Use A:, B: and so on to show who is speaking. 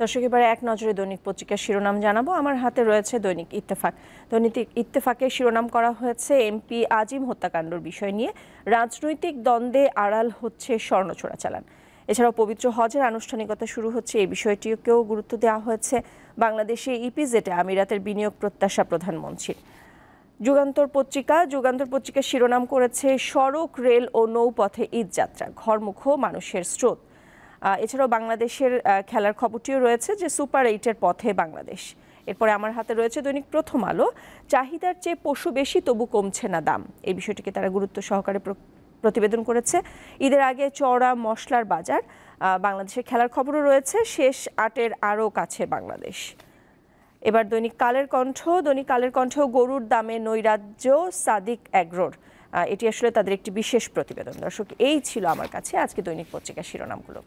A: দর্শক, এবারে এক নজরে দৈনিক পত্রিকার শিরোনাম জানাবো। আমার হাতে রয়েছে দৈনিক ইত্তেফাক। দৈনিক ইত্তেফাকের শিরোনাম করা হয়েছে এমপি আজিম হত্যাকাণ্ডের বিষয় নিয়ে রাজনৈতিক দ্বন্দ্বে আড়াল হচ্ছে স্বর্ণ চোরাচালান। এছাড়াও পবিত্র হজের আনুষ্ঠানিকতা শুরু হচ্ছে, এই বিষয়টিকেও গুরুত্ব দেওয়া হয়েছে। বাংলাদেশে ইপিজেডে আমিরাতের বিনিয়োগ প্রত্যাশা প্রধানমন্ত্রীর। যুগান্তর পত্রিকার শিরোনাম করেছে সড়ক, রেল ও নৌপথে ঈদযাত্রা, ঘরমুখ মানুষের স্রোত। এছাড়াও বাংলাদেশের খেলার খবরটিও রয়েছে যে সুপার 8-এর পথে বাংলাদেশ। এরপরে আমার হাতে রয়েছে দৈনিক প্রথম আলো। চাহিদার চেয়ে পশু বেশি, তবু কমছে না দাম, এই বিষয়টিকে তারা গুরুত্ব সহকারে প্রতিবেদন করেছে। ঈদের আগে চড়া মশলার বাজার। বাংলাদেশের খেলার খবরও রয়েছে, শেষ 8-এর আরও কাছে বাংলাদেশ। এবার দৈনিক কালের কণ্ঠ গরুর দামে নৈরাজ্য সাদিক এগ্রোর। এটি আসলে তাদের একটি বিশেষ প্রতিবেদন। দর্শক, এই ছিল আমার কাছে আজকে দৈনিক পত্রিকার শিরোনামগুলো।